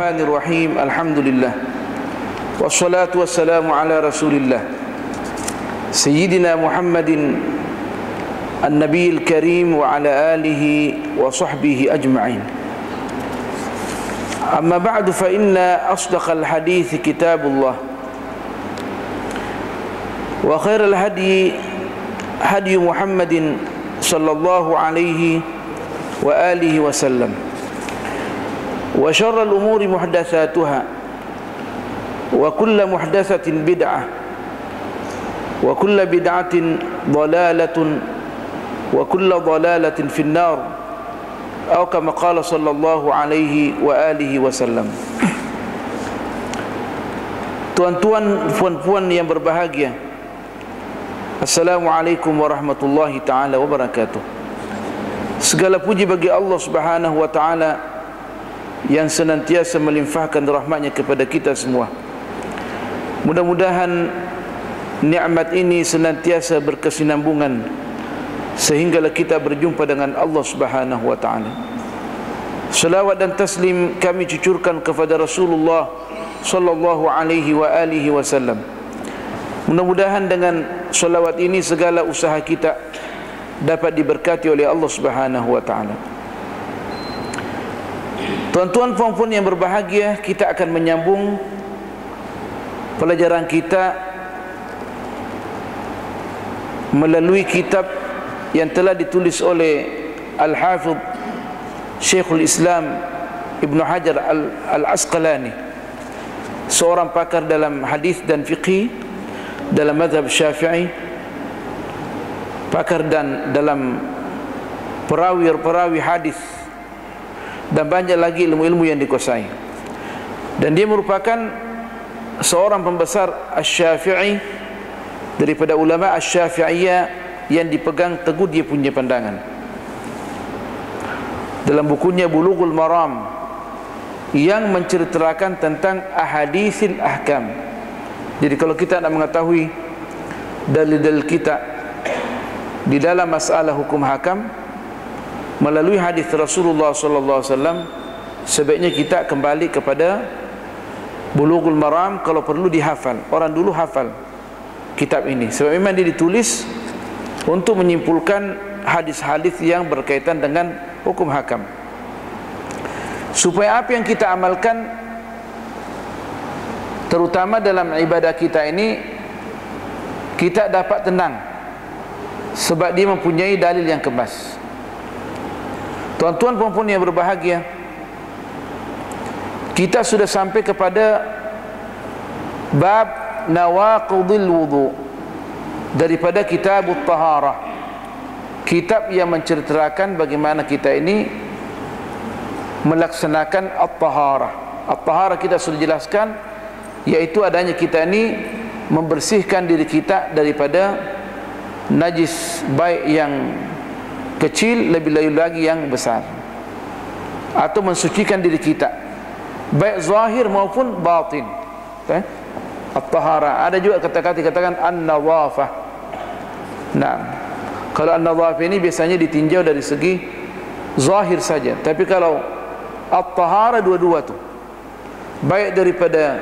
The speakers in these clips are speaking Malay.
Bismillahirrahmanirrahim. Alhamdulillah. Wassalatu wassalamu ala Rasulillah Sayyidina Muhammadin An-Nabiyil Karim wa ala alihi wa sahbihi ajma'in. Amma ba'du fa inna asdaqal hadits kitabullah wa khairal hadi hadi Muhammadin sallallahu alaihi wa alihi wa sallam. Wa syarrul umuri muhdatsatuha wa kullu muhdatsatin bid'ah wa kullu bid'atin dhalalatun wa kullu dhalalatin fin nar atau kama qala sallallahu alaihi wa alihi wasallam. Tuan-tuan, puan-puan yang berbahagia, Assalamualaikum warahmatullahi taala wabarakatuh. Segala puji bagi Allah Subhanahu wa taala yang senantiasa melimpahkan rahmatnya kepada kita semua. Mudah-mudahan nikmat ini senantiasa berkesinambungan sehinggalah kita berjumpa dengan Allah Subhanahu wa taala. Salawat dan taslim kami cucurkan kepada Rasulullah sallallahu alaihi wa alihi wasallam. Mudah-mudahan dengan salawat ini segala usaha kita dapat diberkati oleh Allah Subhanahu wa taala. Tuan-tuan, puan-puan yang berbahagia, kita akan menyambung pelajaran kita melalui kitab yang telah ditulis oleh Al-Hafidh Syekhul Islam Ibn Hajar Al-Asqalani, seorang pakar dalam hadis dan fiqh dalam mazhab Syafi'i, pakar dan dalam perawi hadis dan banyak lagi ilmu-ilmu yang dikuasai. Dan dia merupakan seorang pembesar Asy-Syafi'i daripada ulama Asy-Syafi'iyah yang dipegang teguh dia punya pandangan. Dalam bukunya Bulughul Maram yang menceritakan tentang ahaditsil ahkam. Jadi kalau kita nak mengetahui dalil-dalil kita di dalam masalah hukum hakam melalui hadis Rasulullah sallallahu alaihi wasallam, sebaiknya kita kembali kepada Bulughul Maram. Kalau perlu dihafal, orang dulu hafal kitab ini sebab memang dia ditulis untuk menyimpulkan hadis-hadis yang berkaitan dengan hukum hakam, supaya apa yang kita amalkan terutama dalam ibadah kita ini kita dapat tenang sebab dia mempunyai dalil yang kebas. Tuan-tuan, puan-puan yang berbahagia, kita sudah sampai kepada bab nawaqidil wudu daripada kitabut taharah, kitab yang menceritakan bagaimana kita ini melaksanakan at-taharah. At-taharah kita sudah jelaskan, yaitu adanya kita ini membersihkan diri kita daripada najis, baik yang kecil lebih lagi yang besar, atau mensucikan diri kita baik zahir maupun batin. At-taharah. Ada juga kata-kata dikatakan an-nadhafah. Nah, kalau an-nadhafah ini biasanya ditinjau dari segi zahir saja, tapi kalau at-taharah dua-dua tu, baik daripada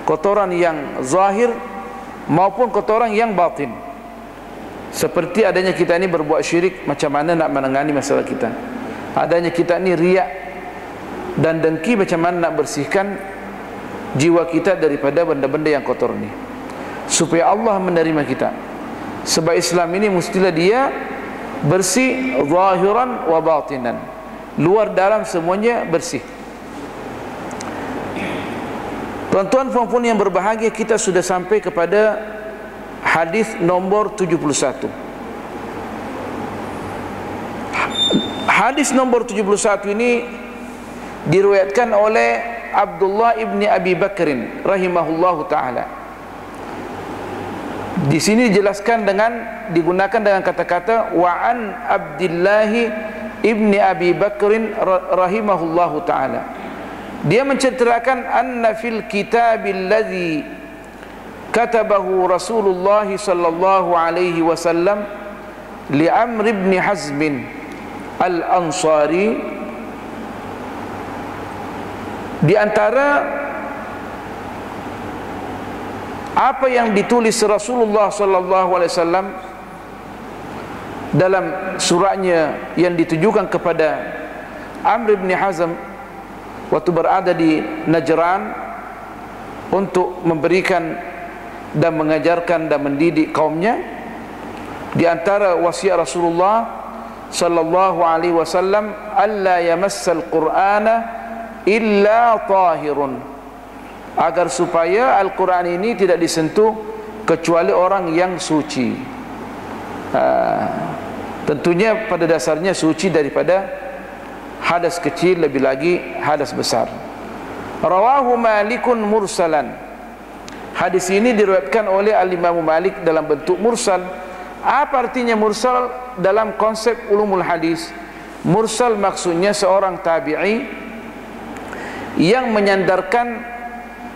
kotoran yang zahir maupun kotoran yang batin. Seperti adanya kita ini berbuat syirik, macam mana nak menangani masalah kita. Adanya kita ini riak dan dengki, macam mana nak bersihkan jiwa kita daripada benda-benda yang kotor ini, supaya Allah menerima kita. Sebab Islam ini mestilah dia bersih zahiran wa batinan, luar dalam semuanya bersih. Tuan-tuan, puan-puan yang berbahagia, kita sudah sampai kepada hadis nombor 71. Hadis nombor 71 ini diriwayatkan oleh Abdullah ibni Abi Bakrin rahimahullahu taala. Di sini dijelaskan digunakan dengan kata-kata wa an Abdullah ibni Abi Bakrin rahimahullahu taala. Dia menceritakan anna fil kitabil ladzi katabahu Rasulullah sallallahu alaihi wasallam li Amr ibn Hazm al-Ansari Di antara apa yang ditulis Rasulullah sallallahu alaihi wasallam dalam suratnya yang ditujukan kepada Amr bin Hazm waktu berada di Najran untuk memberikan dan mengajarkan dan mendidik kaumnya, di antara wasiat Rasulullah sallallahu alaihi wasallam, alla yamassal Qur'ana illa tahirun, agar supaya Al-Quran ini tidak disentuh kecuali orang yang suci. Tentunya pada dasarnya suci daripada hadas kecil, lebih lagi hadas besar. Rawahu Malikun mursalan. Hadis ini diriwayatkan oleh Al-Imam Malik dalam bentuk mursal. Apa artinya mursal dalam konsep ulumul hadis? Mursal maksudnya seorang tabi'i yang menyandarkan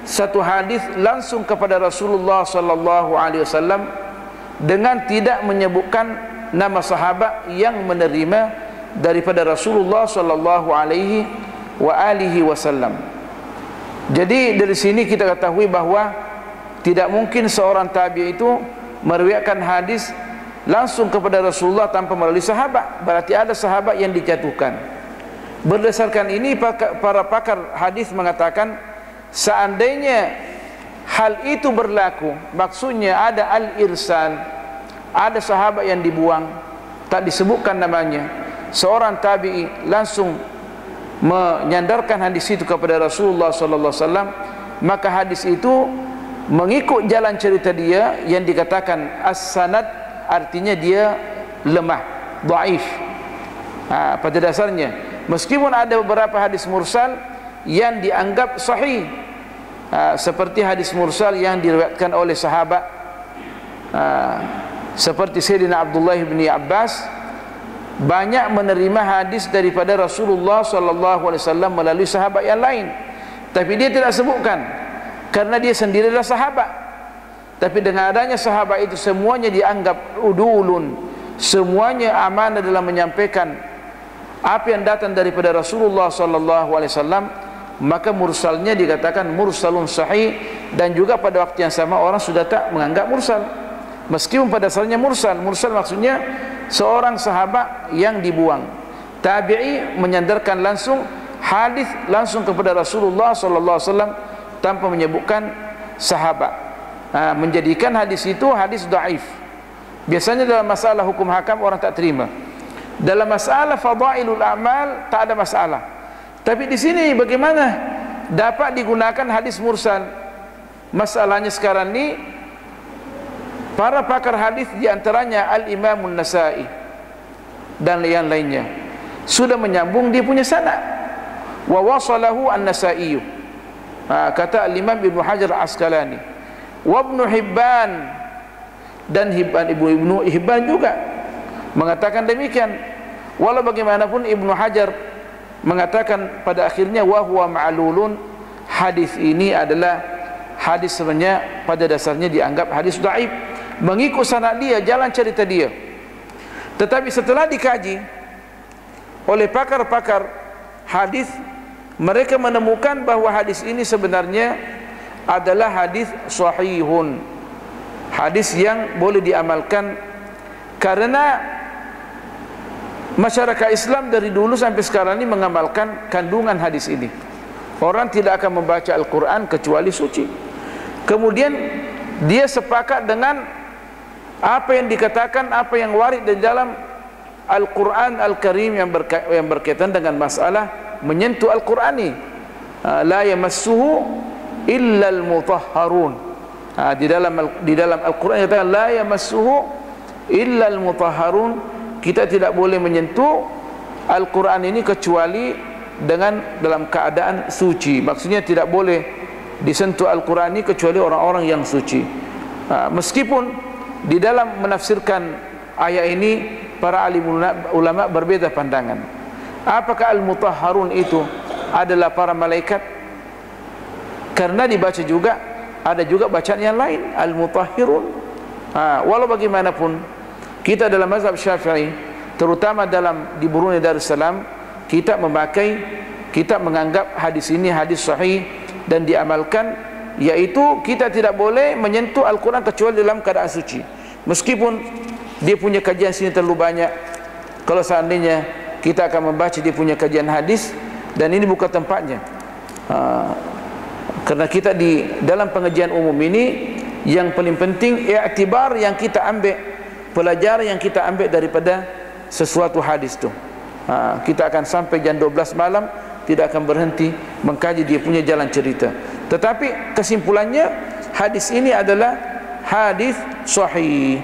satu hadis langsung kepada Rasulullah sallallahu alaihi wasallam dengan tidak menyebutkan nama sahabat yang menerima daripada Rasulullah sallallahu alaihi wasallam. Jadi dari sini kita ketahui bahawa tidak mungkin seorang tabi itu meriwayatkan hadis langsung kepada Rasulullah tanpa melalui sahabat. Berarti ada sahabat yang dijatuhkan. Berdasarkan ini para pakar hadis mengatakan, seandainya hal itu berlaku, maksudnya ada al-irsal, ada sahabat yang dibuang, tak disebutkan namanya, seorang tabi'i langsung menyandarkan hadis itu kepada Rasulullah sallallahu alaihi wasallam, maka hadis itu mengikut jalan cerita dia yang dikatakan as-sanad, artinya dia lemah, dhaif. Pada dasarnya meskipun ada beberapa hadis mursal yang dianggap sahih, seperti hadis mursal yang diriwayatkan oleh sahabat, seperti Sayyidina Abdullah bin Abbas banyak menerima hadis daripada Rasulullah sallallahu alaihi wasallam melalui sahabat yang lain, tapi dia tidak sebutkan karena dia sendiri adalah sahabat. Tapi dengan adanya sahabat itu semuanya dianggap udulun, semuanya amanah dalam menyampaikan apa yang datang daripada Rasulullah sallallahu alaihi wasallam, maka mursalnya dikatakan mursalun sahih. Dan juga pada waktu yang sama orang sudah tak menganggap mursal, meskipun pada asalnya mursal. Mursal maksudnya seorang sahabat yang dibuang. Tabi'i menyandarkan langsung hadis langsung kepada Rasulullah sallallahu alaihi wasallam tanpa menyebutkan sahabat, menjadikan hadis itu hadis dhaif. Biasanya dalam masalah hukum hakam orang tak terima. Dalam masalah fadailul amal tak ada masalah. Tapi di sini bagaimana dapat digunakan hadis mursal? Masalahnya sekarang ni para pakar hadis di antaranya Al-Imam An-Nasa'i dan yang lainnya sudah menyambung dia punya sanad. Wa wasalahu An-Nasa'i, kata Al-Imam Ibnu Hajar Asqalani. Wa Ibnu Hibban, dan Ibnu Hibban juga mengatakan demikian. Walau bagaimanapun Ibnu Hajar mengatakan pada akhirnya wa huwa ma'lulun, hadis ini adalah hadis sebenarnya pada dasarnya dianggap hadis dhaif, mengikut sanad dia, jalan cerita dia. Tetapi setelah dikaji oleh pakar-pakar hadis, mereka menemukan bahawa hadis ini sebenarnya adalah hadis sahihun, hadis yang boleh diamalkan, karena masyarakat Islam dari dulu sampai sekarang ini mengamalkan kandungan hadis ini. Orang tidak akan membaca Al-Quran kecuali suci. Kemudian dia sepakat dengan apa yang dikatakan, apa yang warid di dalam Al-Quran Al-Karim yang berkaitan dengan masalah menyentuh Al-Qurani. La yamassuhu illa al-mutahharun. Di dalam Al-Quran dikatakan la yamassuhu illa al-mutahharun. Kita tidak boleh menyentuh Al-Quran ini kecuali dalam keadaan suci. Maksudnya tidak boleh disentuh Al-Quran ini kecuali orang-orang yang suci. Meskipun di dalam menafsirkan ayat ini para alim ulama berbeza pandangan. Apakah al-mutahharun itu adalah para malaikat? Karena dibaca juga, ada juga bacaan yang lain, al-mutahhirun. Walau bagaimanapun kita dalam mazhab Syafi'i, terutama di Brunei Darussalam, kita memakai kita menganggap hadis ini hadis sahih dan diamalkan, yaitu kita tidak boleh menyentuh Al-Quran kecuali dalam keadaan suci. Meskipun dia punya kajian sini terlalu banyak, kalau seandainya kita akan membaca dia punya kajian hadis, dan ini bukan tempatnya. Karena kita di dalam pengajian umum ini, yang paling penting i'tibar yang kita ambil, pelajaran yang kita ambil daripada sesuatu hadis tu. Kita akan sampai jam 12 malam, tidak akan berhenti mengkaji dia punya jalan cerita. Tetapi kesimpulannya, hadis ini adalah hadis sahih.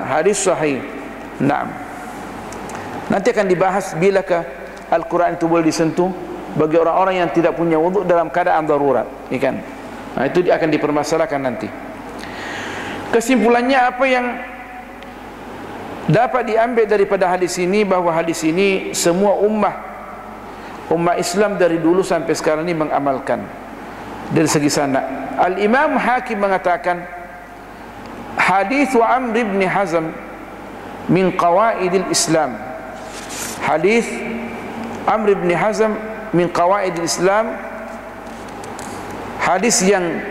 Hadis sahih. Naam. Nanti akan dibahas bilakah Al-Quran itu boleh disentuh bagi orang-orang yang tidak punya wuduk dalam keadaan darurat, ikan. Itu akan dipermasalahkan nanti. Kesimpulannya apa yang dapat diambil daripada hadis ini, bahawa hadis ini semua ummah Islam dari dulu sampai sekarang ini mengamalkan dari segi sanad. Al-Imam Hakim mengatakan, hadis Amr ibn Hazm min qawaidil Islam. Hadis Amr ibn Hazm min qawaidil Islam, hadis yang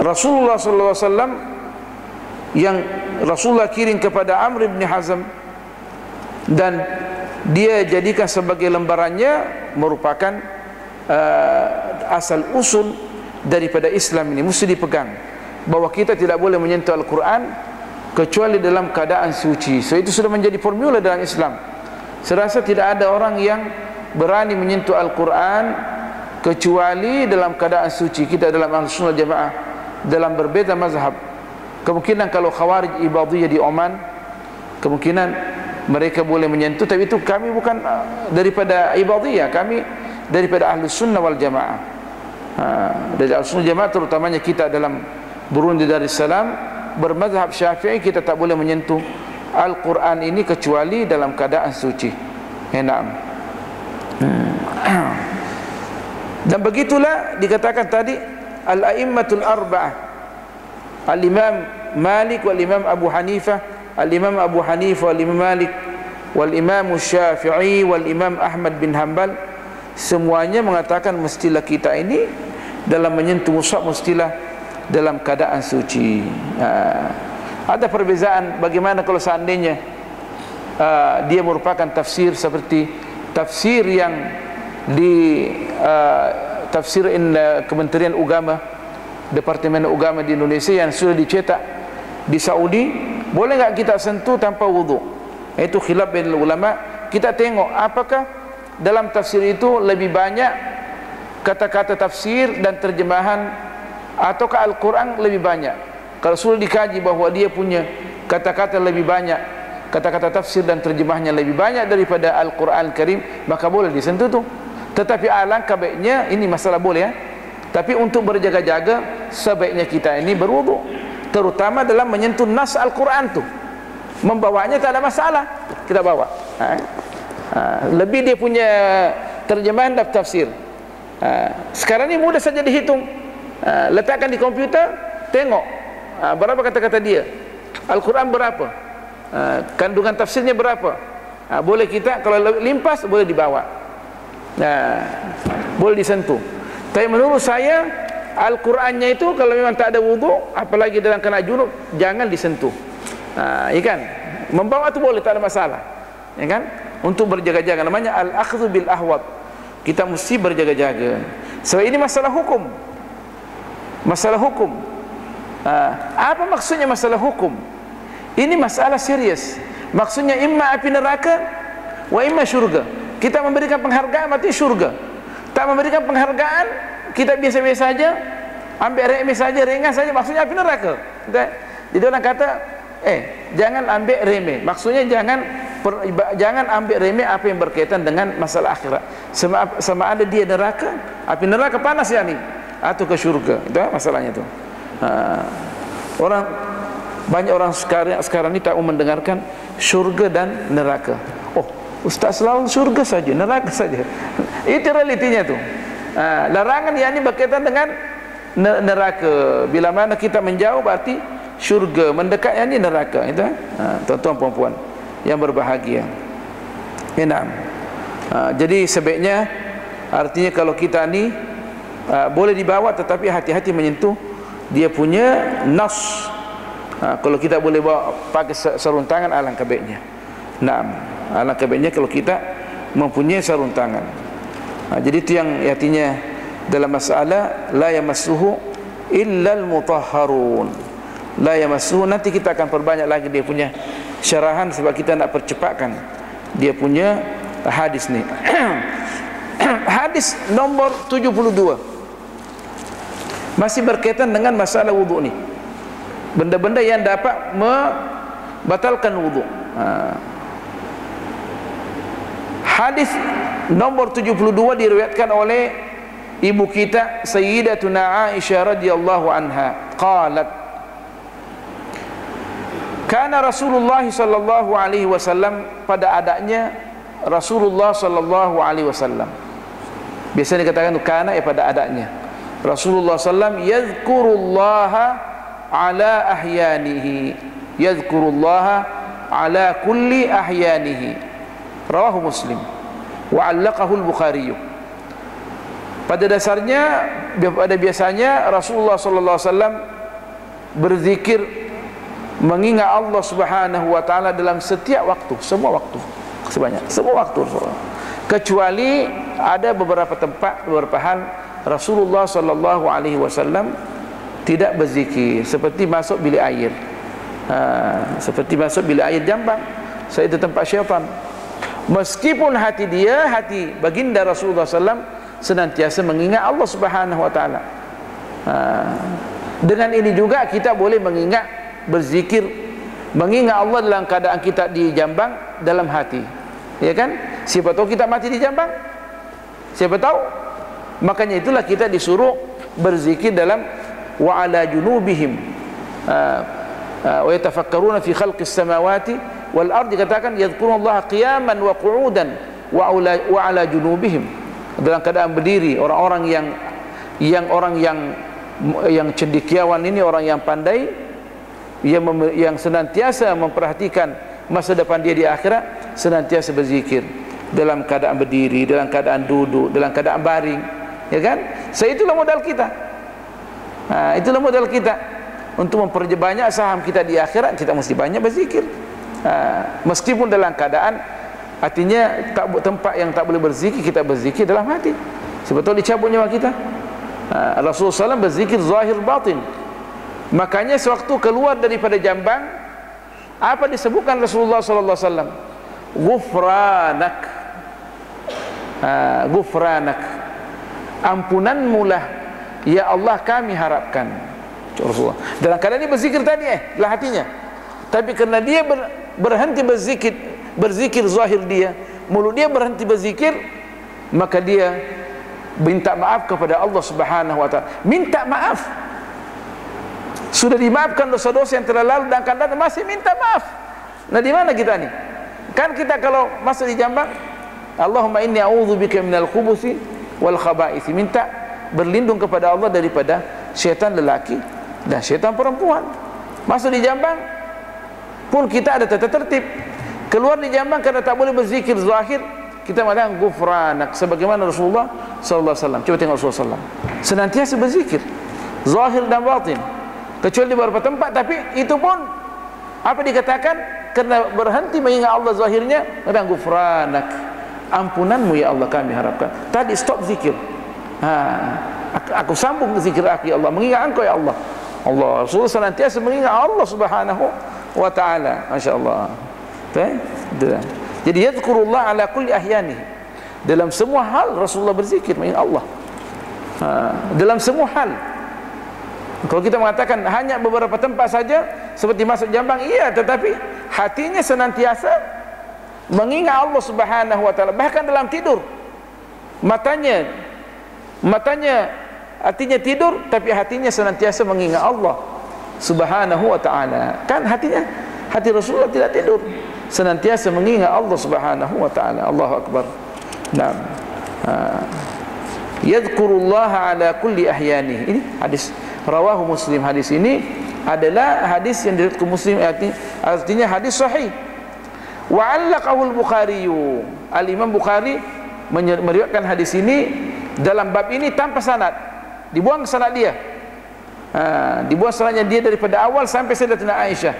Rasulullah sallallahu alaihi wasallam, yang Rasulullah kirim kepada Amr ibn Hazm dan dia jadikan sebagai lembarannya, merupakan asal usul daripada Islam ini, mesti dipegang, bahwa kita tidak boleh menyentuh Al-Quran kecuali dalam keadaan suci. So itu sudah menjadi formula dalam Islam. Saya rasa tidak ada orang yang berani menyentuh Al-Quran kecuali dalam keadaan suci. Kita dalam Ahlussunnah Jamaah dalam berbeza mazhab. Kemungkinan kalau Khawarij Ibadiyah di Oman, kemungkinan mereka boleh menyentuh, tapi itu kami bukan daripada Ibadiyah, kami daripada Ahlussunnah wal Jamaah. Dari Ahlussunnah Jamaah terutamanya kita dalam Burundi Darussalam bermazhab Syafi'i, kita tak boleh menyentuh Al-Quran ini kecuali dalam keadaan suci. Naam. Dan begitulah dikatakan tadi al-a'immatul arba'ah, al-Imam Malik wal Imam Abu Hanifah, al-Imam Abu Hanifah wal Imam Malik wal Imam Syafi'i wal Imam Ahmad bin Hanbal, semuanya mengatakan mestilah kita ini dalam menyentuh mushaf mestilah dalam keadaan suci. Ada perbezaan bagaimana kalau seandainya dia merupakan tafsir seperti tafsir yang di tafsir Kementerian Agama, Departemen Agama di Indonesia yang sudah dicetak di Saudi, boleh enggak kita sentuh tanpa wudu? Itu khilaf bainal ulama. Kita tengok apakah dalam tafsir itu lebih banyak kata-kata tafsir dan terjemahan, ataukah Al-Quran lebih banyak. Kalau sudah dikaji bahawa dia punya kata-kata lebih banyak, kata-kata tafsir dan terjemahnya lebih banyak daripada Al-Quran Karim, maka boleh disentuh tu. Tetapi alangkah baiknya, ini masalah boleh ya, tapi untuk berjaga-jaga sebaiknya kita ini berwudu, terutama dalam menyentuh nas Al-Quran tu. Membawanya tak ada masalah, kita bawa. Lebih dia punya terjemahan dan tafsir. Sekarang ni mudah saja dihitung. Letakkan di komputer, tengok berapa kata-kata dia, Al-Quran berapa, kandungan tafsirnya berapa. Boleh kita, kalau limpas boleh dibawa, boleh disentuh. Tapi menurut saya Al-Qurannya itu kalau memang tak ada wudu, apalagi dalam kena junub, jangan disentuh. Ya kan, membawa itu boleh, tak ada masalah, ya kan, untuk berjaga-jaga. Namanya al-akhdhu bil ahwat, kita mesti berjaga-jaga. So ini masalah hukum. Masalah hukum. Apa maksudnya masalah hukum? Ini masalah serius. Maksudnya imma api neraka wa imma syurga. Kita memberikan penghargaan berarti syurga. Tak memberikan penghargaan, kita biasa-biasa saja, ambil remeh saja, ringan saja, maksudnya api neraka. Jadi orang kata, jangan ambil remeh. Maksudnya jangan ambil remeh apa yang berkaitan dengan masalah akhirat. Sama ada dia neraka, api neraka panas ya ni, atau ke syurga. Itu masalahnya tu. Banyak orang sekarang ni tak mau mendengarkan syurga dan neraka. Oh, ustaz selalu syurga saja, neraka saja. Itu realitinya tu. Larangan yang ini berkaitan dengan neraka. Bila mana kita menjauh berarti syurga, mendekat yang ini neraka. Itu tuan-tuan puan-puan yang berbahagia. Jadi sebaiknya Artinya kalau kita ni boleh dibawa tetapi hati-hati menyentuh dia punya nas. Kalau kita boleh bawa pakai sarung tangan, alangkah baiknya. Naam, alangkah baiknya kalau kita mempunyai sarung tangan. Jadi itu yang artinya dalam masalah la yamassuhu illal mutahharun. La yamassuhu, nanti kita akan perbanyak lagi dia punya syarahan sebab kita nak percepatkan dia punya hadis ni. Hadis nombor 72 masih berkaitan dengan masalah wudu ni, benda-benda yang dapat membatalkan wudu. Hadis nombor 72 diriwayatkan oleh ibu kita Sayyidatuna Aisyah radhiyallahu anha qalat kana Rasulullah sallallahu alaihi wasallam, pada adanya Rasulullah sallallahu alaihi wasallam. Biasanya dikatakan kana pada adanya Rasulullah sallam yadhkurullaha ala ahyanihi, yadhkurullaha ala kulli ahyanihi. Rawahu Muslim wa 'allaqahu al-Bukhari. Pada dasarnya, pada biasanya Rasulullah sallallahu alaihi wasallam berzikir mengingat Allah Subhanahu wa taala dalam setiap waktu, semua waktu, semua waktu, kecuali ada beberapa tempat, beberapa hal Rasulullah sallallahu alaihi wasallam tidak berzikir, seperti masuk bilik air. Seperti masuk bilik air jambang, itu tempat syaitan. Meskipun hati dia, hati baginda Rasulullah sallam senantiasa mengingat Allah Subhanahu wa taala. Dengan ini juga kita boleh mengingat, berzikir, mengingat Allah dalam keadaan kita di jambang, dalam hati, ya kan? Siapa tahu kita mati di jambang, siapa tahu. Makanya itulah kita disuruh berzikir dalam wa ala junubihim wa yatafakkaruna fi khalqis samawati wal ardi, katakan yadhkurullaha qiyaman wa qu'udan wa ala junubihim, dalam keadaan berdiri. Orang-orang yang cendekiawan ini, orang yang pandai, yang senantiasa memperhatikan masa depan dia di akhirat, senantiasa berzikir dalam keadaan berdiri, dalam keadaan duduk, dalam keadaan baring, ya kan? Itulah modal kita. Itulah modal kita untuk memperbanyak saham kita di akhirat. Kita mesti banyak berzikir, meskipun dalam keadaan, artinya tempat yang tak boleh berzikir, kita berzikir dalam hati. Sebetulnya dicabut nyawa kita. Rasulullah SAW berzikir zahir batin. Makanya sewaktu keluar daripada jambang, apa disebutkan Rasulullah sallallahu alaihi wasallam? Ghufranak. Ghufranak. Ampunanmu lah ya Allah kami harapkan. Rasulullah dalam keadaan ini berzikir tadi dalam hatinya. Tapi kerana dia berhenti berzikir zahir dia, mulut dia berhenti berzikir, maka dia minta maaf kepada Allah Subhanahu wa taala. Minta maaf. Sudah dimaafkan dosa-dosa yang telah lalu dan akan datang, masih minta maaf. Nah, di mana kita ni? Kan kita kalau masuk di jambang, Allahumma inni a'udzubika minal khubuthi wal khaba'ith, minta berlindung kepada Allah daripada syaitan lelaki dan syaitan perempuan. Masuk di jambang pun kita ada tata tertib. Keluar di jambang kerana tak boleh berzikir zahir, kita mengatakan ghufranak, sebagaimana Rasulullah sallallahu alaihi wasallam. Coba tengok Rasulullah sallallahu alaihi wasallam senantiasa berzikir zahir dan batin, kecuali di beberapa tempat. Tapi itu pun apa dikatakan, kerana berhenti mengingat Allah zahirnya, kata ghufranak, ampunanmu ya Allah kami harapkan. Tadi stop zikir, aku sambung ke zikir aku ya Allah, mengingat engkau ya Allah. Allah Rasulullah senantiasa mengingat Allah Subhanahu wa taala. Masya-Allah. Jadi yadhkurullah ala kulli ahyani, dalam semua hal Rasulullah berzikir mengingat Allah. Dalam semua hal. Kalau kita mengatakan hanya beberapa tempat saja seperti masuk jambang, iya, tetapi hatinya senantiasa mengingat Allah Subhanahu wa taala. Bahkan dalam tidur, matanya artinya tidur, tapi hatinya senantiasa mengingat Allah Subhanahu wa taala. Kan hati Rasulullah tidak tidur, senantiasa mengingat Allah Subhanahu wa taala. Allahu akbar. Naam. Yadhkurullaha ala kulli ahyanihi. Ini hadis rawahu Muslim. Hadis ini adalah hadis yang diriwayatkan Muslim, artinya hadis sahih. Wa 'allaqahu al-Bukhari. Al-Imam Bukhari meriwayatkan hadis ini dalam bab ini tanpa sanad, dibuang sanad dia. Dibuang sanadnya dia daripada awal sampai Sayyidatina Aisyah.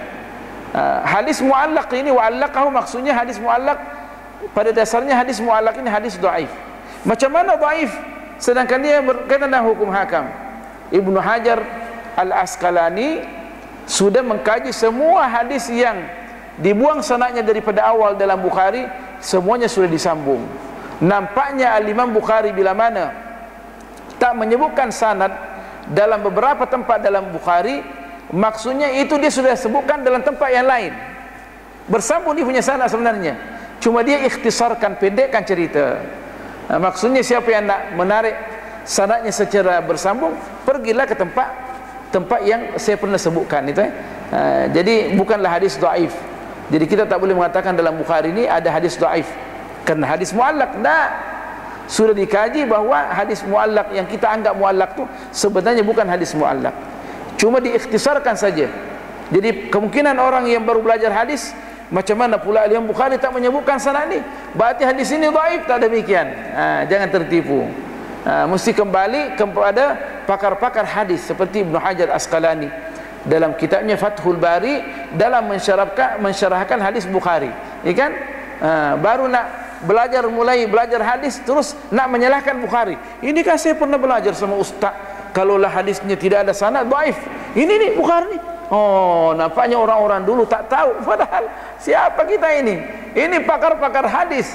Hadis muallaq ini, wa'allaqahu, maksudnya hadis muallaq pada dasarnya hadis muallaq ini hadis dhaif. Macam mana dhaif sedangkan dia berkaitan dengan hukum hakam? Ibnu Hajar Al-Asqalani sudah mengkaji semua hadis yang dibuang sanadnya daripada awal dalam Bukhari, semuanya sudah disambung. Nampaknya Al-Imam Bukhari bila mana tak menyebutkan sanad dalam beberapa tempat dalam Bukhari, maksudnya itu dia sudah sebutkan dalam tempat yang lain. Bersambung dia punya sanad sebenarnya, cuma dia ikhtisarkan, pendekkan cerita. Maksudnya siapa yang nak menarik sanadnya secara bersambung, pergilah ke tempat yang saya pernah sebutkan itu. Jadi bukanlah hadis dhaif. Jadi kita tak boleh mengatakan dalam Bukhari ini ada hadis dhaif karena hadis muallaq. Tak, sudah dikaji bahawa hadis muallaq yang kita anggap muallaq tu sebenarnya bukan hadis muallaq, cuma diikhtisarkan saja. Jadi kemungkinan orang yang baru belajar hadis, macam mana pula Imam Bukhari tak menyebutkan sanad ni, berarti hadis ini dhaif? Tak demikian. Jangan tertipu. Mesti kembali kepada pakar-pakar hadis seperti Ibnu Hajar Asqalani dalam kitabnya Fathul Bari dalam mensyarahkan hadis Bukhari, ya kan? Baru nak mulai belajar hadis terus nak menyalahkan Bukhari. Ini kan saya pernah belajar sama ustaz, kalaulah hadisnya tidak ada sanad dhaif. Ini nih Bukhari ni. Oh, nampaknya orang-orang dulu tak tahu, padahal siapa kita ini? Ini pakar-pakar hadis.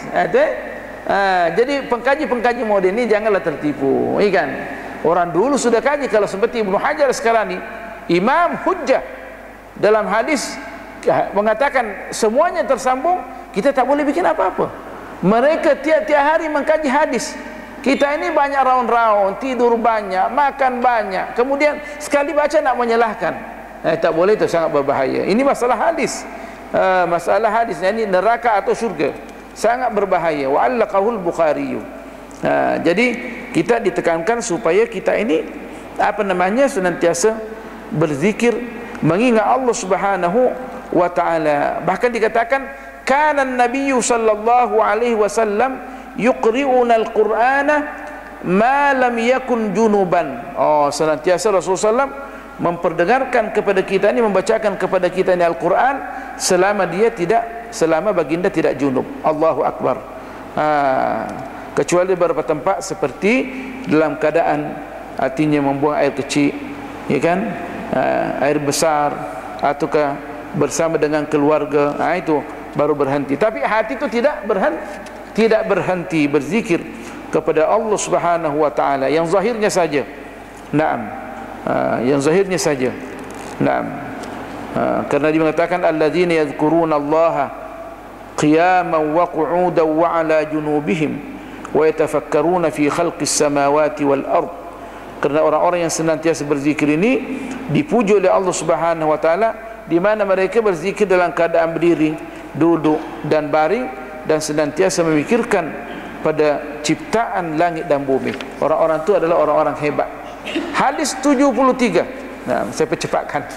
Jadi pengkaji-pengkaji moden ini janganlah tertipu, ya kan? Orang dulu sudah kaji. Kalau seperti Ibnu Hajar sekarang ni, imam hujjah dalam hadis, mengatakan semuanya tersambung, kita tak boleh bikin apa-apa. Mereka tiap-tiap hari mengkaji hadis. Kita ini banyak raun-raun, tidur banyak, makan banyak, kemudian sekali baca nak menyalahkan. Tak boleh, itu sangat berbahaya. Ini masalah hadis. Masalah hadis ini neraka atau syurga, sangat berbahaya. Wa'allaqahul Bukhari. Jadi kita ditekankan supaya kita ini senantiasa berzikir, mengingat Allah Subhanahu wa taala. Bahkan dikatakan kana an-nabiy sallallahu alaihi wasallam yuqri'una al-Qur'ana ma lam yakun junuban. Senantiasa Rasulullah SAW memperdengarkan kepada kita ini, membacakan kepada kita ini Al-Quran selama baginda tidak junub. Allahu Akbar. Kecuali beberapa tempat seperti dalam keadaan artinya membuang air kecil, ya kan, air besar, ataukah bersama dengan keluarga, itu baru berhenti. Tapi hati itu tidak berhenti berzikir kepada Allah Subhanahu wa taala yang zahirnya saja. Naam. Yang zahirnya saja. Naam. Karena dia mengatakan alladzina yadhkuruna Allaha qiyaman wa qu'udan wa 'ala junubihim wa yatafakkaruna fi khalqis samawati wal ard. Karena orang-orang yang senantiasa berzikir ini dipuji oleh Allah Subhanahu wa taala, di mana mereka berzikir dalam keadaan berdiri, duduk dan baring, dan senantiasa memikirkan pada ciptaan langit dan bumi. Orang-orang itu adalah orang-orang hebat. Hadis 73. Saya percepatkan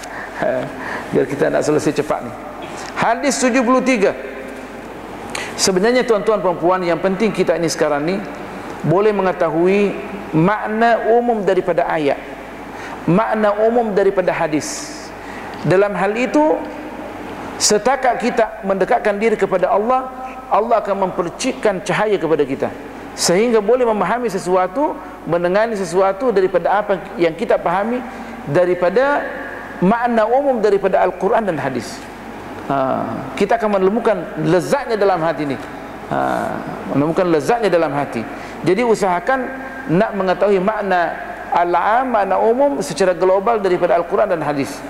biar kita nak selesai cepat ni. Hadis 73. Sebenarnya tuan-tuan perempuan, yang penting kita ini sekarang ni boleh mengetahui makna umum daripada ayat, makna umum daripada hadis. Dalam hal itu, setakat kita mendekatkan diri kepada Allah, Allah akan mempercikkan cahaya kepada kita, sehingga boleh memahami sesuatu, mendengar sesuatu daripada apa yang kita pahami daripada makna umum daripada Al-Quran dan hadis. Kita akan menemukan lezatnya dalam hati ini, menemukan lezatnya dalam hati. Jadi usahakan nak mengetahui makna al-am, makna umum secara global daripada Al-Quran dan hadis.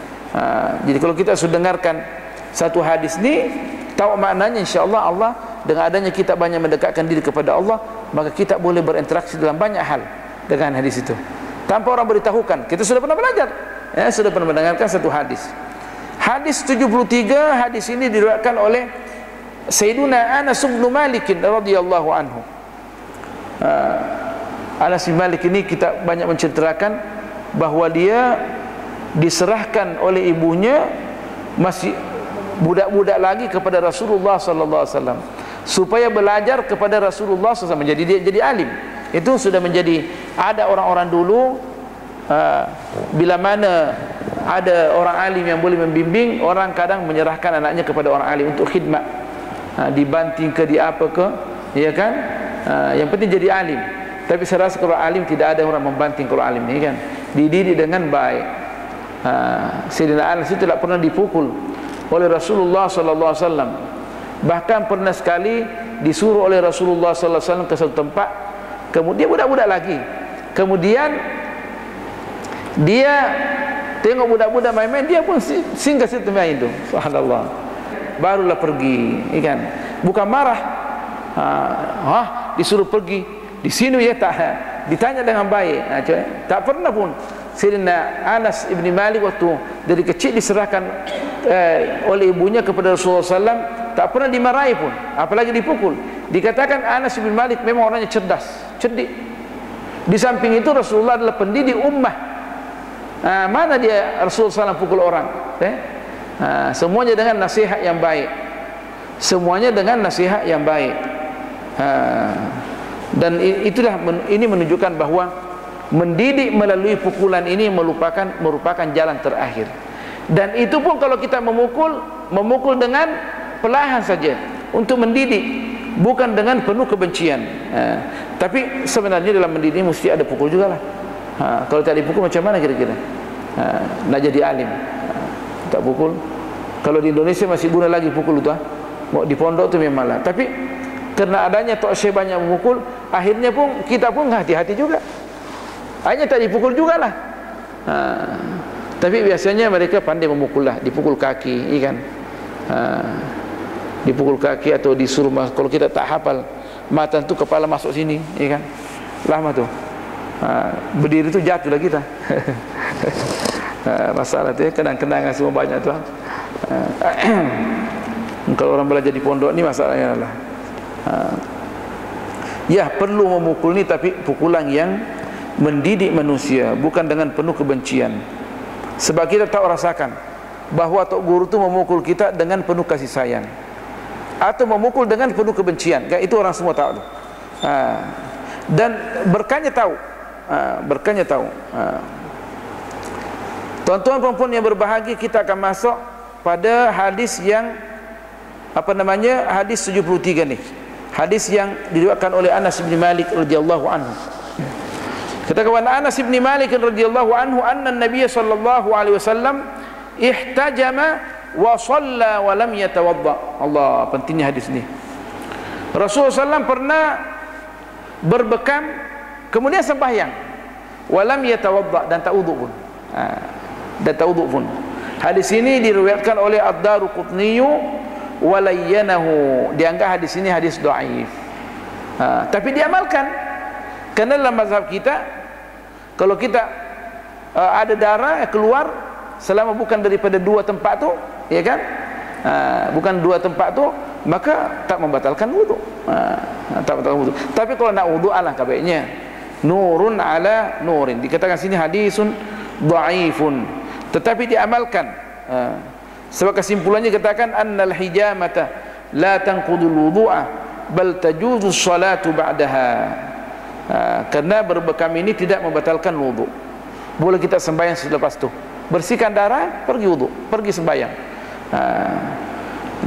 Jadi kalau kita sudah dengarkan satu hadis ni, tahu maknanya, insya-Allah Allah dengan adanya kita banyak mendekatkan diri kepada Allah, maka kita boleh berinteraksi dalam banyak hal dengan hadis itu tanpa orang beritahukan. Kita sudah pernah belajar, sudah pernah mendengarkan satu hadis. Hadis 73, hadis ini diriwayatkan oleh Sayyiduna Anas bin Malik radhiyallahu anhu. Anas bin Malik ini kita banyak menceritakan bahawa dia diserahkan oleh ibunya masih budak-budak lagi kepada Rasulullah sallallahu alaihi wasallam. supaya belajar kepada Rasulullah SAW, jadi alim. Itu sudah menjadi, ada orang-orang dulu bila mana ada orang alim yang boleh membimbing, orang kadang menyerahkan anaknya kepada orang alim untuk khidmat, dibanting ke, di apa ke, ya kan, yang penting jadi alim. Tapi saya rasa kalau alim tidak ada orang membanting. Kalau alim ni kan dididik dengan baik. Sayyidina Anas itu tidak pernah dipukul oleh Rasulullah sallallahu alaihi wasallam. Bahkan pernah sekali disuruh oleh Rasulullah sallallahu alaihi wasallam ke satu tempat, kemudian budak-budak lagi, kemudian dia tengok budak-budak main-main, dia pun singgah situ main itu. Subhanallah. Barulah pergi, kan? Bukan marah. Disuruh pergi. Di sini ya tak. Ditanya dengan baik. Tak pernah pun Sayyidina Anas ibn Malik waktu dari kecil diserahkan oleh ibunya kepada Rasulullah SAW, tak pernah dimarahi pun, apalagi dipukul. Dikatakan Anas ibn Malik memang orangnya cerdas, cerdik. Di samping itu Rasulullah adalah pendidik ummah. Mana dia Rasulullah SAW pukul orang? Semuanya dengan nasihat yang baik. Semuanya dengan nasihat yang baik. Dan itulah, ini menunjukkan bahawa mendidik melalui pukulan ini merupakan jalan terakhir. Dan itu pun kalau kita memukul dengan perlahan saja untuk mendidik, bukan dengan penuh kebencian. Tapi sebenarnya dalam mendidik mesti ada pukul juga lah. Kalau tak dipukul macam mana kira-kira nak jadi alim? Tak pukul. Kalau di Indonesia masih guna lagi pukul tu, di pondok tu memanglah. Tapi kerana adanya Tok Syekh banyak memukul, akhirnya pun kita pun hati-hati juga. Hanya tak dipukul jugalah. Tapi biasanya mereka pandai memukul lah, dipukul kaki, kan? Dipukul kaki atau disuruh, kalau kita tak hafal matan tu kepala masuk sini, kan? Lama tu. Berdiri tu jatuh lah kita. Masalah tu ya, kenang-kenangan semua banyak tu. Kalau orang belajar di pondok ni masalahnya lah. Ya, perlu memukul ni, tapi pukulan yang mendidik manusia, bukan dengan penuh kebencian. Sebab kita tak rasakan bahawa tok guru tu memukul kita dengan penuh kasih sayang atau memukul dengan penuh kebencian. Itu orang semua tahu. Dan berkahnya tahu. Berkahnya tahu. Tuan-tuan perempuan yang berbahagia, kita akan masuk pada hadis yang hadis 73 ni. Hadis yang diriwayatkan oleh Anas bin Malik radhiyallahu anhu. Kata kawan Anas bin Malik radhiyallahu anhu, anna Nabiy sallallahu alaihi wasallam ihtajama wa shalla wa lam yatawadda. Allah, pentingnya hadis ni. Rasulullah SAW pernah berbekam kemudian sembahyang, wa lam yatawadda, dan tak wuduk pun. Dan tak wuduk pun. Hadis ini diriwayatkan oleh Ad-Daruqutni walayyanahu. Dianggap hadis ini hadis dhaif. Tapi diamalkan. Kerana dalam mazhab kita, kalau kita ada darah keluar selama bukan daripada dua tempat tu, ya kan? Bukan dua tempat tu, maka tak membatalkan wudu. Tak membatalkan wudu. Tapi kalau nak wudu, alangkah baiknya nurun ala nurin. Dikatakan sini hadisun dhaifun, tetapi diamalkan. Sebab kesimpulannya katakan annal hijamata la tanqudul wudu'a bal tajuzu salatu ba'daha. Kerana berbekam ini tidak membatalkan wudu. Boleh kita sembahyang selepas tu. Bersihkan darah, pergi wudu, pergi sembahyang.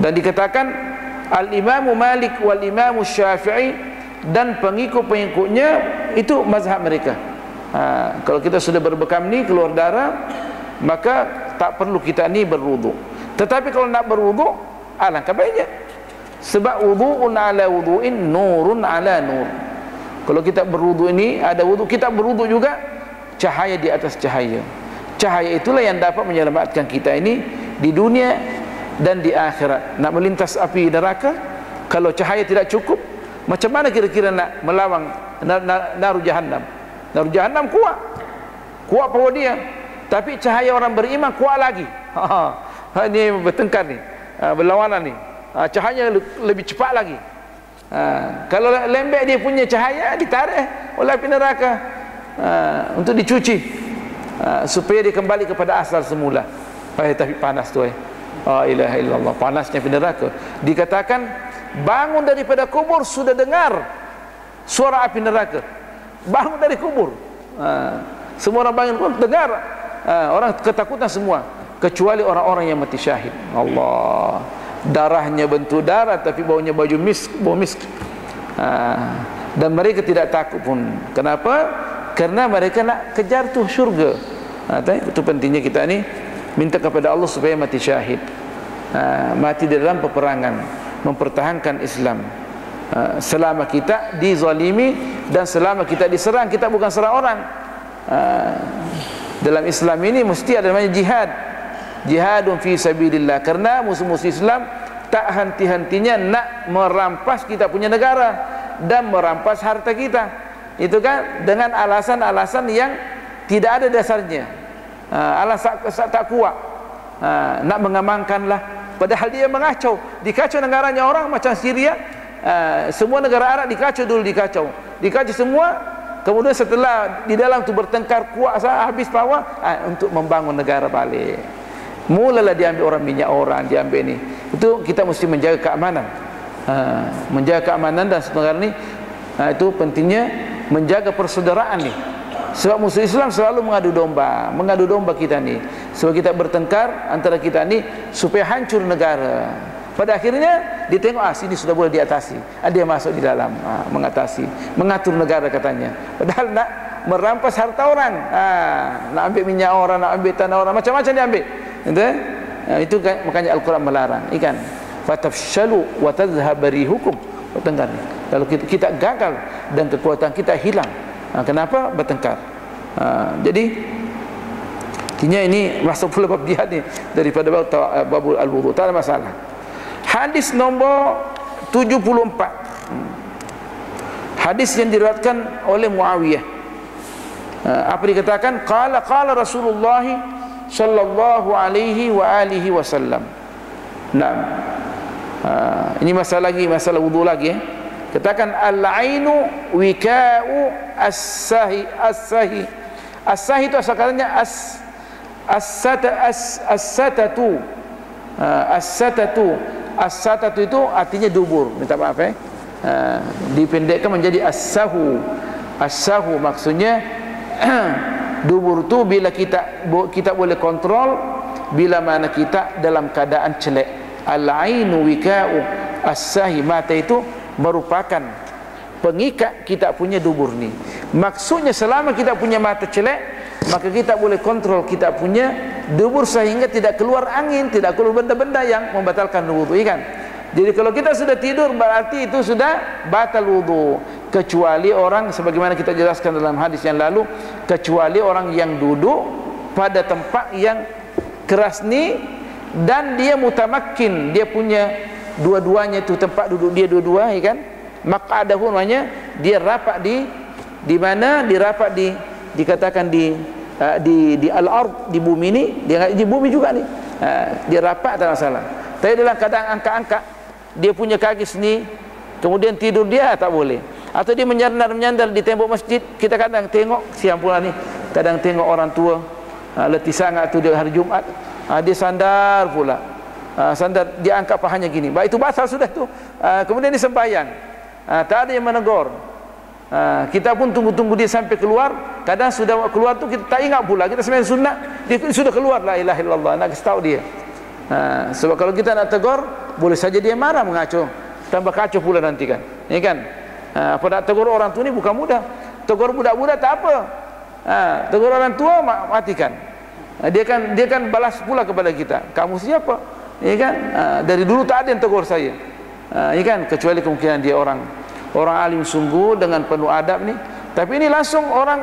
Dan dikatakan al-Imam Malik wal Imam Syafi'i dan pengikut-pengikutnya itu mazhab mereka. Kalau kita sudah berbekam ni keluar darah, maka tak perlu kita ni berwudu. Tetapi kalau nak berwudu, alangkah baiknya. Sebab wudu'un ala wudu'in, nurun ala nur. Kalau kita berwudu ini ada wudu, kita berwudu juga cahaya di atas cahaya. Cahaya itulah yang dapat menyelamatkan kita ini di dunia dan di akhirat. Nak melintas api neraka, kalau cahaya tidak cukup, macam mana kira-kira nak melawan naru jahannam? Naru jahannam kuat power dia, tapi cahaya orang beriman kuat lagi. Ini bertengkar ni, berlawanan ni. Cahaya lebih cepat lagi. Kalau lembek dia punya cahaya, ditarik oleh api neraka untuk dicuci, supaya dia kembali kepada asal semula. Tapi panas tu, la ilaha illallah, panasnya api neraka. Dikatakan bangun daripada kubur sudah dengar suara api neraka. Bangun dari kubur, semua orang bangun pun dengar, orang ketakutan semua, kecuali orang-orang yang mati syahid. Allah, darahnya bentuk darah tapi baunya bau misk. Dan mereka tidak takut pun. Kenapa? Karena mereka nak kejar tuh syurga. Itu pentingnya kita ni minta kepada Allah supaya mati syahid, mati dalam peperangan, mempertahankan Islam. Selama kita dizalimi dan selama kita diserang, kita bukan serang orang. Dalam Islam ini mesti ada namanya jihad, jihadun fi sabilillah. Karena musuh-musuh Islam tak henti-hentinya nak merampas kita punya negara dan merampas harta kita. Itu kan dengan alasan-alasan yang tidak ada dasarnya, alasan tak kuat, nak mengamankanlah. Padahal dia mengacau, dikacau negaranya orang macam Syria. Semua negara Arab dikacau dulu, dikacau semua. Kemudian setelah di dalam tu bertengkar kuat, habis power, untuk membangun negara balik, mulalah diambil orang minyak, orang diambil ni. Itu kita mesti menjaga keamanan, menjaga keamanan dan negara ni. Itu pentingnya menjaga persaudaraan ni. Sebab musuh Islam selalu mengadu domba kita ni. Sebab kita bertengkar antara kita ni supaya hancur negara. Pada akhirnya ditengok, sini sudah boleh diatasi, dia masuk di dalam, mengatasi, mengatur negara katanya. Padahal nak merampas harta orang, nak ambil minyak orang, nak ambil tanah orang, macam-macam dia ambil. Itu kan, makanya Al-Quran melarang, ikan fatafshalu wa tadhhab rihukum. Bertengkar ni, kalau kita gagal dan kekuatan kita hilang. Kenapa? Bertengkar. Jadi artinya ini masuk pula bab jihad ni daripada babul al-wudu, tak ada masalah. Hadis nombor 74, hadis yang diriwayatkan oleh Muawiyah. Apa dikatakan? Qala Rasulullah sallallahu alaihi wa alihi wasallam. Nah, ini masalah wudu lagi. Katakan al-ainu wika'u as-sahi. As-sahi itu asal katanya as-satatu. As-satatu itu artinya dubur. Minta maaf dipendekkan menjadi as-sahu. As-sahu maksudnya dubur tu bila kita boleh kontrol, bila mana kita dalam keadaan celek. Al-ainu wika'u as-sahi, mata itu merupakan pengikat kita punya dubur ni. Maksudnya selama kita punya mata celek, maka kita boleh kontrol kita punya dubur sehingga tidak keluar angin, tidak keluar benda-benda yang membatalkan wudu, kan? Jadi kalau kita sudah tidur berarti itu sudah batal wudu, kecuali orang, sebagaimana kita jelaskan dalam hadis yang lalu, kecuali orang yang duduk pada tempat yang keras ni dan dia mutamakkin, dia punya dua-duanya itu tempat duduk dia dua-dua, kan? Maq'adahu namanya, dia rapat di mana? Dirapat dikatakan di al-ard, di bumi ni, dia di bumi juga ni. Dia rapat tak masalah. Tapi dalam keadaan angkat-angkat dia punya kaki sini, kemudian tidur dia tak boleh. Atau dia menyandar di tembok masjid. Kita kadang tengok, siang pula ni, kadang tengok orang tua letih sangat tu dia hari Jumaat, dia sandar pula. Sandar, dia angkat pahanya gini. Baik, itu batal sudah tu. Kemudian dia sembahyang, tak ada yang menegur. Kita pun tunggu-tunggu dia sampai keluar. Kadang sudah keluar tu kita tak ingat pula, kita sembahyang sunat, dia sudah keluar, la ilaha illallah, nak kasih tahu dia. Sebab kalau kita nak tegur, boleh saja dia marah, mengacau, tambah kacau pula nanti, kan? Ini kan, apa nak tegur orang tu ni bukan mudah. Tegur budak-budak tak apa, tegur orang tua matikan. Dia kan balas pula kepada kita, kamu siapa? Ya kan, dari dulu tak ada yang tegur saya. Ya kan, kecuali kemungkinan dia orang alim sungguh dengan penuh adab ni. Tapi ini langsung orang,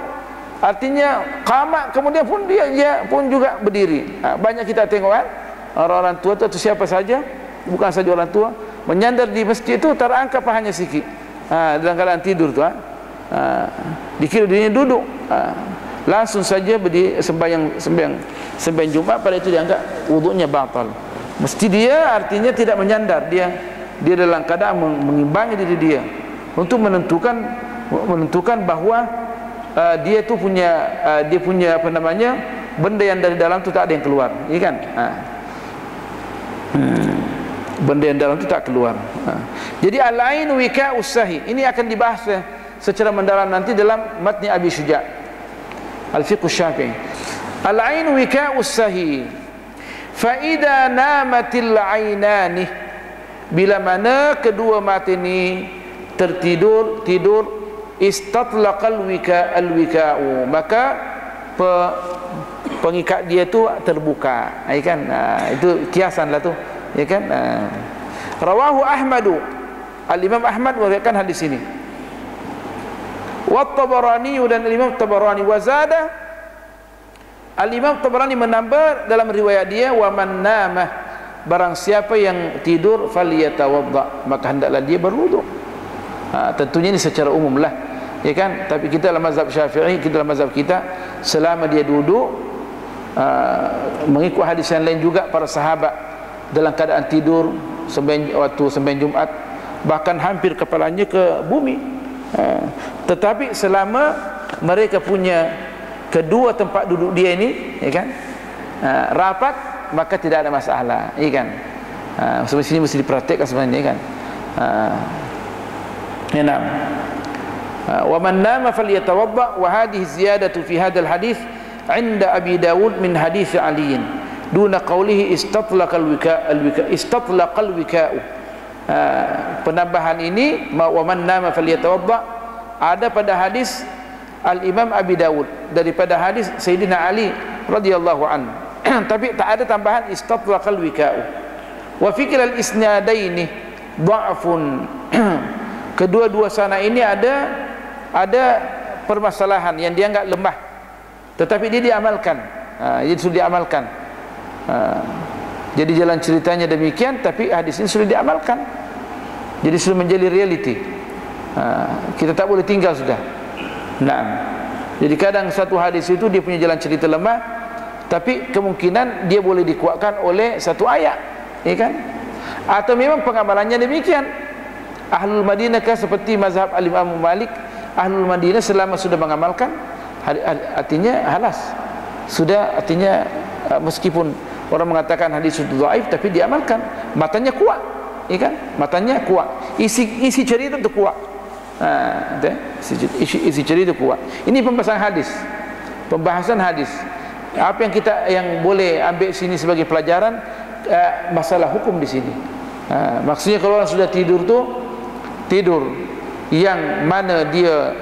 artinya qamat, kemudian pun dia pun juga berdiri. Banyak kita tengok, kan, orang-orang tua tu siapa saja, bukan saja orang tua, menyandar di masjid tu, terangkat pahanya sikit, dalam keadaan tidur tu, dikira dirinya duduk, langsung saja berdiri sembahyang Jumaat. Pada itu dianggap wudunya batal. Mesti dia artinya tidak menyandar, dia dalam keadaan mengimbangi diri dia untuk menentukan bahawa dia tu punya apa namanya, benda yang dari dalam tu tak ada yang keluar, ya kan? benda yang dalam itu tak keluar. Jadi al-ain wika'us sahi, ini akan dibahas secara mendalam nanti dalam matni Abi Syuja' Al-Fiqh Syafi'i. Al-ain wika'us sahi, fa idza namatil ainani, bila mana kedua mata ini tertidur, istatlaqal wika'u, maka pengikat dia tu terbuka, ya kan? Itu kiasan lah tu, ya kan? Rawahu Ahmadu, Al-Imam Ahmad meriwayatkan hadis ini. Wa Tabarani, dan Al-Imam Tabarani. Wa zada, Al-Imam Tabarani menambah dalam riwayat dia, wa man nama, barang siapa yang tidur falyatawadda, maka hendaklah dia berwuduk. Tentunya ini secara umum lah, ya kan? Tapi kita dalam mazhab Syafi'i, kita dalam mazhab kita, selama dia duduk, mengikut hadis yang lain juga, para sahabat dalam keadaan tidur waktu sembahyang Jumat, bahkan hampir kepalanya ke bumi, tetapi selama mereka punya kedua tempat duduk dia ini, ya kan, rapat, maka tidak ada masalah, ya kan. Sebab sini mesti diperhatikan sebenarnya, kan. Ya, nah. Wa man nama falyatawadda, wa hadhihi ziyadatu fi hadzal hadits 'inda Abi Dawud min hadits Ali duna qawlihi istatlaqal wika'u. Penambahan ini, wa man nama falyatawadda, ada pada hadis Al-Imam Abi Dawud daripada hadis Sayyidina Ali radhiyallahu anhu. Tapi tak ada tambahan istatlaqal wika'u. Wa fikr al-isnadaini dha'fun. Kedua-dua sana ini ada permasalahan yang dianggap lemah, tetapi dia diamalkan. Jadi sudah diamalkan. Jadi jalan ceritanya demikian, tapi hadis ini sudah diamalkan. Jadi sudah menjadi reality. Kita tak boleh tinggal sudah. Nah, jadi kadang satu hadis itu dia punya jalan cerita lemah, tapi kemungkinan dia boleh dikuatkan oleh satu ayat, ya kan? Atau memang pengamalannya demikian. Ahlul Madinah kah seperti mazhab Al-Imam Malik, Ahlul Madinah selama sudah mengamalkan, artinya halas. Sudah, artinya meskipun orang mengatakan hadis itu dhaif, tapi diamalkan, matanya kuat, ya kan? Matanya kuat. Isi cerita itu kuat. Isi cerita kuat. Ini pembahasan hadis. Apa yang boleh ambil sini sebagai pelajaran, masalah hukum di sini. Maksudnya kalau orang sudah tidur yang mana dia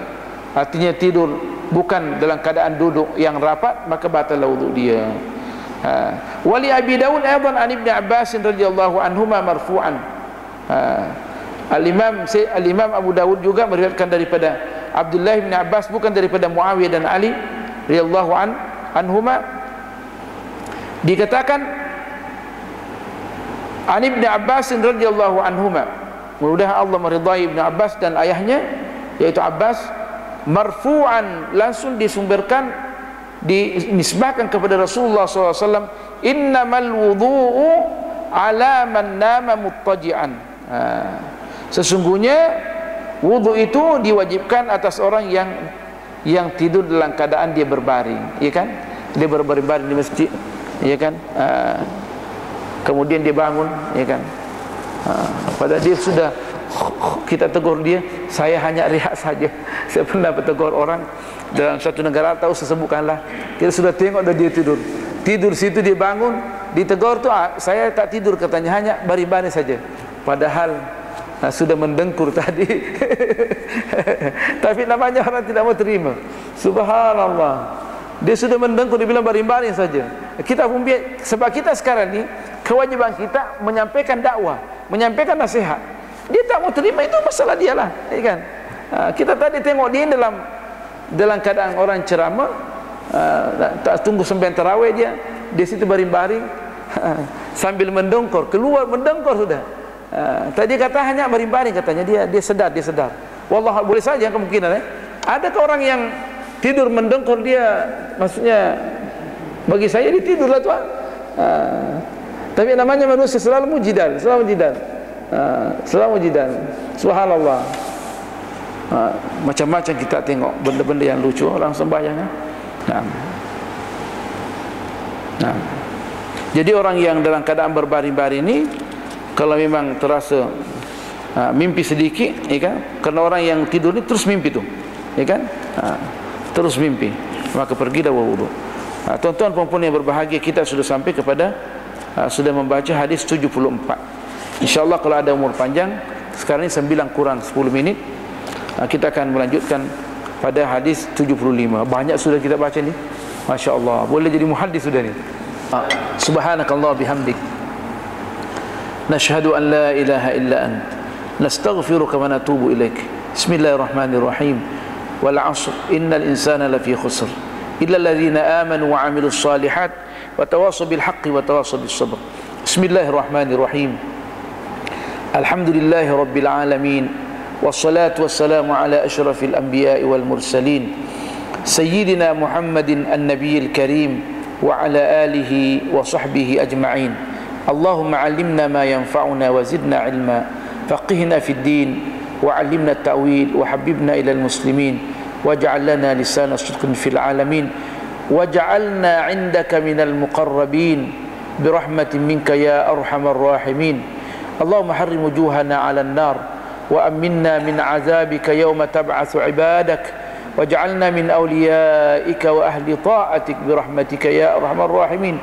artinya tidur bukan dalam keadaan duduk yang rapat, maka batal wuduk dia. Wali Abi Dawud aidan an Ibnu Abbas radhiyallahu anhuma marfu'an. Al-Imam Abu Dawud juga meriwayatkan daripada Abdullah bin Abbas, bukan daripada Muawiyah dan Ali radhiyallahu anhuma. Dikatakan an Ibnu Abbas radhiyallahu anhuma, mudah Allah meridai Ibnu Abbas dan ayahnya yaitu Abbas, marfu'an, langsung disumberkan, dinisbahkan kepada Rasulullah SAW, innamal wudu'u ala man nama muttaji'an. Sesungguhnya wudu itu diwajibkan atas orang yang tidur dalam keadaan dia berbaring, ya kan? Dia berbaring di masjid, ya kan? Kemudian dia bangun, ya kan? Pada dia sudah, kita tegur dia, saya hanya rehat saja. Saya pernah bertegur orang dalam satu negara, tahu sesebutkanlah, kita sudah tengok dia tidur situ, dia bangun, ditegur tu, saya tak tidur katanya, hanya baring-baring saja, padahal sudah mendengkur tadi. Tapi namanya orang tidak mau terima. Subhanallah, dia sudah mendengkur, dia bilang baring-baring saja. Kita pun sebab kita sekarang ni kewajiban kita menyampaikan dakwah, menyampaikan nasihat. Dia tak mau terima, itu masalah dia lah, ya kan? Kita tadi tengok dia dalam keadaan orang ceramah, tak tunggu sembahyang tarawih dia di situ baring-baring sambil mendengkur, keluar mendengkur sudah. Tadi kata hanya baring-baring, katanya dia sedar. Wallah, boleh saja kemungkinan. Adakah orang yang tidur mendengkur dia, maksudnya bagi saya dia tidurlah tuan. Tapi namanya manusia selalu mujidal. Subhanallah. Macam-macam kita tengok benda-benda yang lucu orang sembahyang. Nah. Jadi orang yang dalam keadaan berbaring-baring ini, Kalau memang terasa mimpi sedikit, ya kan? Kerana orang yang tidur ni terus mimpi tu, ya kan? Terus mimpi, maka pergilah berwudu. Tuan-tuan puan-puan yang berbahagia, kita sudah sampai kepada sudah membaca hadis 74. InsyaAllah kalau ada umur panjang, sekarang ni 9 kurang 10 minit, kita akan melanjutkan pada hadis 75. Banyak sudah kita baca ni, Masya Allah, boleh jadi muhaddis sudah ni. Subhanakallah bihamdik, nashhadu an la ilaha illa ant, nastaghfiruka wa natubu ilaik. Bismillahirrahmanirrahim. Wal 'ashr innal insana lafi khusr illa alladhina amanu wa 'amilus shalihat wa tawassaw bil haqqi wa tawassaw bis sabr. Bismillahirrahmanirrahim. Alhamdulillahi rabbil alamin, wassalatu wassalamu ala asyrafil anbiya'i wal mursalin sayyidina Muhammadin an-nabiyil karim wa ala alihi wa sahbihi ajma'in. Allahumma 'allimna ma yanfa'una wa zidna 'ilma, faqihna fid din wa 'allimna at-ta'wil wa habibna ila al-muslimin waj'al lana lisana sidqin fil 'alamin waj'alna 'indaka minal muqarrabin birahmatin minka ya arhamar rahimin. Allahumma harrim wujuhana 'alan nar wa aminna min 'adzabika yawma tab'atsu 'ibadak waj'alna min awliyaika wa ahli ta'atik birahmatika ya arhamar rahimin.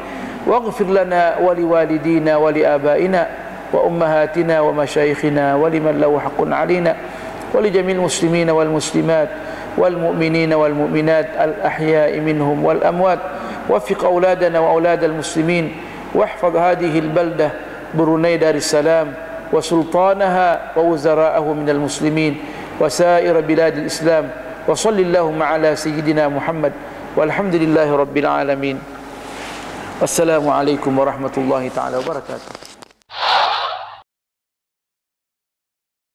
Waghfir lana wa liwalidina wa liabaina wa ummahatina wa masyayikhina wa liman lahu haqqun 'alaina wa li jamil muslimina wal muslimat wal mu'minina wal mu'minat al ahya'i minhum wal amwat. Waffiq auladana wa auladal muslimin wahfaz hadhihi al baldah Brunei Darussalam wa sultanaha wa wuzara'ahu minal muslimin wa sa'ir biladil Islam. Wa sallallahu ala sayyidina Muhammad walhamdulillahi rabbil alamin. Wassalamualaikum warahmatullahi taala wabarakatuh.